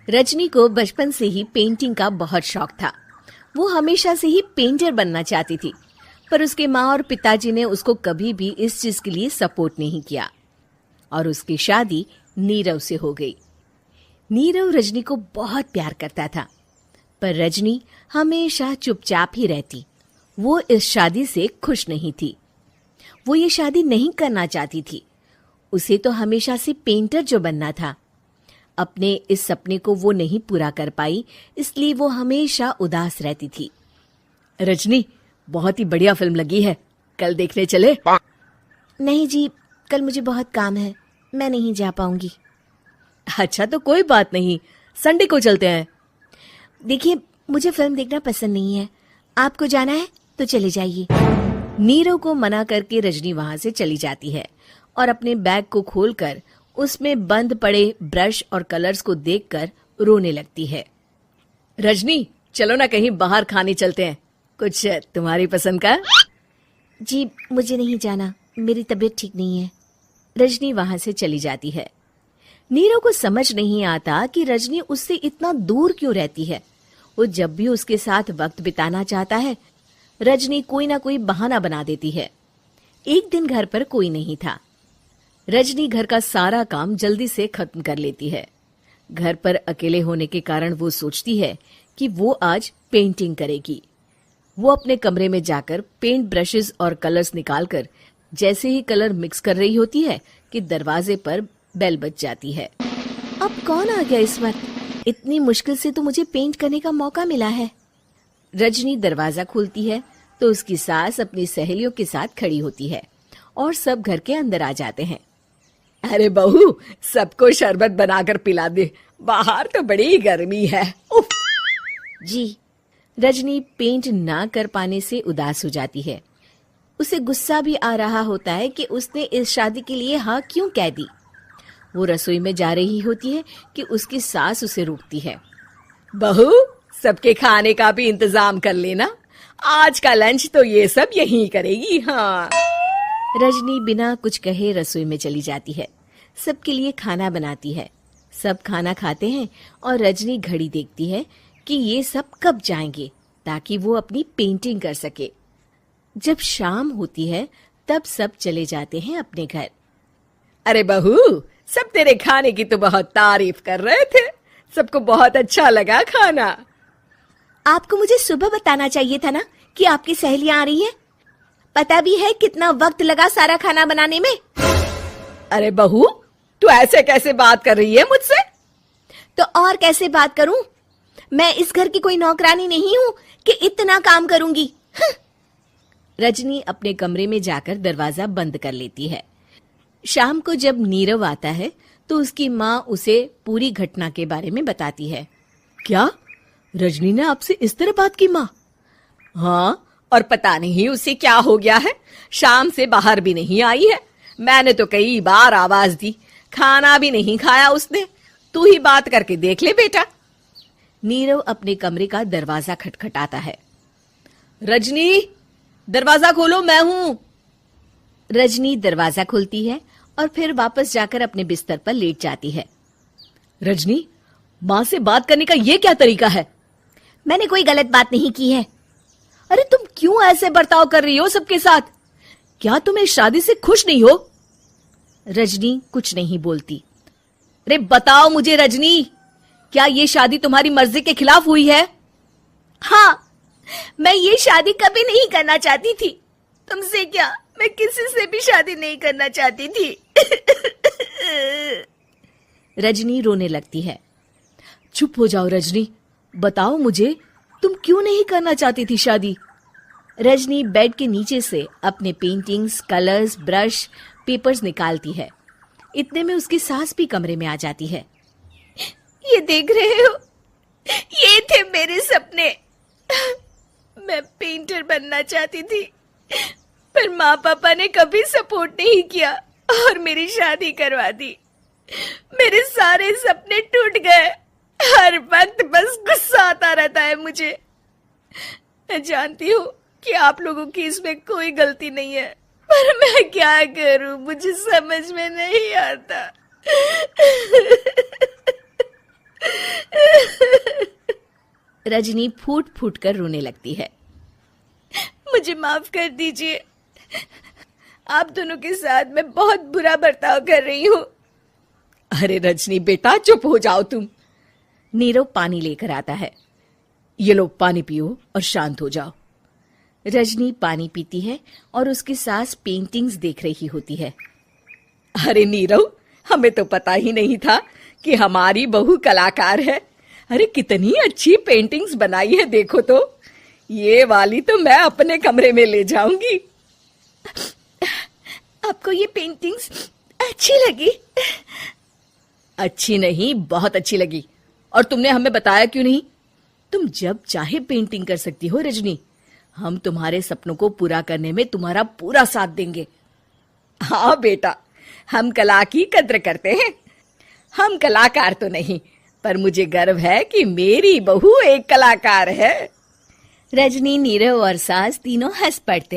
रजनी को बचपन से ही पेंटिंग का बहुत शौक था। वो हमेशा से ही पेंटर बनना चाहती थी, पर उसके माँ और पिताजी ने उसको कभी भी इस चीज के लिए सपोर्ट नहीं किया और उसकी शादी नीरव से हो गई। नीरव रजनी को बहुत प्यार करता था, पर रजनी हमेशा चुपचाप ही रहती। वो इस शादी से खुश नहीं थी। वो ये शादी नहीं करना चाहती थी। उसे तो हमेशा से पेंटर जो बनना था। अपने इस सपने को वो नहीं पूरा कर पाई, इसलिए वो हमेशा उदास रहती थी। रजनी, बहुत ही बढ़िया फिल्म लगी है, कल देखने चले? नहीं जी, कल मुझे बहुत काम है, मैं नहीं जा पाऊंगी। अच्छा तो कोई बात नहीं, संडे को चलते हैं। देखिए, मुझे फिल्म देखना पसंद नहीं है। आपको जाना है तो चले जाइए। नीरव को मना करके रजनी वहां से चली जाती है और अपने बैग को खोलकर उसमें बंद पड़े ब्रश और कलर्स को देखकर रोने लगती है। रजनी, चलो ना कहीं बाहर खाने चलते हैं, कुछ तुम्हारी पसंद का। जी, मुझे नहीं जाना, मेरी तबीयत ठीक नहीं है। रजनी वहां से चली जाती है। नीरव को समझ नहीं आता कि रजनी उससे इतना दूर क्यों रहती है। वो जब भी उसके साथ वक्त बिताना चाहता है, रजनी कोई ना कोई बहाना बना देती है। एक दिन घर पर कोई नहीं था। रजनी घर का सारा काम जल्दी से खत्म कर लेती है। घर पर अकेले होने के कारण वो सोचती है कि वो आज पेंटिंग करेगी। वो अपने कमरे में जाकर पेंट ब्रशेस और कलर्स निकालकर जैसे ही कलर मिक्स कर रही होती है कि दरवाजे पर बेल बज जाती है। अब कौन आ गया इस वक्त? इतनी मुश्किल से तो मुझे पेंट करने का मौका मिला है। रजनी दरवाजा खोलती है तो उसकी सास अपनी सहेलियों के साथ खड़ी होती है और सब घर के अंदर आ जाते हैं। अरे बहू, सबको शरबत बनाकर पिला दे, बाहर तो बड़ी गर्मी है। उफ। जी। रजनी पेंट ना कर पाने से उदास हो जाती है। उसे गुस्सा भी आ रहा होता है कि उसने इस शादी के लिए हाँ क्यों कह दी। वो रसोई में जा रही होती है कि उसकी सास उसे रोकती है। बहू, सबके खाने का भी इंतजाम कर लेना, आज का लंच तो ये सब यहीं करेगी। हाँ। रजनी बिना कुछ कहे रसोई में चली जाती है। सबके लिए खाना बनाती है। सब खाना खाते हैं और रजनी घड़ी देखती है कि ये सब कब जाएंगे ताकि वो अपनी पेंटिंग कर सके। जब शाम होती है तब सब चले जाते हैं अपने घर। अरे बहू, सब तेरे खाने की तो बहुत तारीफ कर रहे थे, सबको बहुत अच्छा लगा खाना। आपको मुझे सुबह बताना चाहिए था ना कि आपकी सहेलियां आ रही हैं। पता भी है कितना वक्त लगा सारा खाना बनाने में। अरे बहू, तू ऐसे कैसे बात कर रही है मुझसे? तो और कैसे बात करूं? मैं इस घर की कोई नौकरानी नहीं हूं कि इतना काम करूंगी। रजनी अपने कमरे में जाकर दरवाजा बंद कर लेती है। शाम को जब नीरव आता है तो उसकी माँ उसे पूरी घटना के बारे में बताती है। क्या रजनी ने आपसे इस तरह बात की माँ? हाँ, और पता नहीं उसे क्या हो गया है, शाम से बाहर भी नहीं आई है। मैंने तो कई बार आवाज दी, खाना भी नहीं खाया उसने। तू ही बात करके देख ले बेटा। नीरव अपने कमरे का दरवाजा खटखटाता है। रजनी, दरवाजा खोलो, मैं हूं। रजनी दरवाजा खोलती है और फिर वापस जाकर अपने बिस्तर पर लेट जाती है। रजनी, माँ से बात करने का ये क्या तरीका है? मैंने कोई गलत बात नहीं की है। अरे तुम क्यों ऐसे बर्ताव कर रही हो सबके साथ? क्या तुम इस शादी से खुश नहीं हो? रजनी कुछ नहीं बोलती। अरे बताओ मुझे रजनी, क्या ये शादी तुम्हारी मर्जी के खिलाफ हुई है? हाँ, मैं ये शादी कभी नहीं करना चाहती थी। तुमसे क्या, मैं किसी से भी शादी नहीं करना चाहती थी। रजनी रोने लगती है। चुप हो जाओ रजनी, बताओ मुझे, तुम क्यों नहीं करना चाहती थी शादी? रजनी बेड के नीचे से अपने पेंटिंग्स, कलर्स, ब्रश, पेपर्स निकालती है। इतने में उसकी सास भी कमरे में आ जाती है। ये देख रहे हो, ये थे मेरे सपने। मैं पेंटर बनना चाहती थी, पर माँ पापा ने कभी सपोर्ट नहीं किया और मेरी शादी करवा दी। मेरे सारे सपने टूट गए। हर वक्त बस गुस्सा आता रहता है मुझे। मैं जानती हूँ कि आप लोगों की इसमें कोई गलती नहीं है, पर मैं क्या करूं, मुझे समझ में नहीं आता। रजनी फूट फूट कर रोने लगती है। मुझे माफ कर दीजिए, आप दोनों के साथ मैं बहुत बुरा बर्ताव कर रही हूँ। अरे रजनी बेटा, चुप हो जाओ तुम। नीरव पानी लेकर आता है। ये लो पानी पियो और शांत हो जाओ। रजनी पानी पीती है और उसकी सास पेंटिंग्स देख रही होती है। अरे नीरव, हमें तो पता ही नहीं था कि हमारी बहू कलाकार है। अरे कितनी अच्छी पेंटिंग्स बनाई है, देखो तो। ये वाली तो मैं अपने कमरे में ले जाऊंगी। आपको ये पेंटिंग्स अच्छी लगी? अच्छी नहीं, बहुत अच्छी लगी। और तुमने हमें बताया क्यों नहीं? तुम जब चाहे पेंटिंग कर सकती हो रजनी। हम तुम्हारे सपनों को पूरा करने में तुम्हारा पूरा साथ देंगे। हाँ बेटा, हम कला की कद्र करते हैं। हम कलाकार तो नहीं, पर मुझे गर्व है कि मेरी बहू एक कलाकार है। रजनी, नीरव और सास तीनों हंस पड़ते हैं।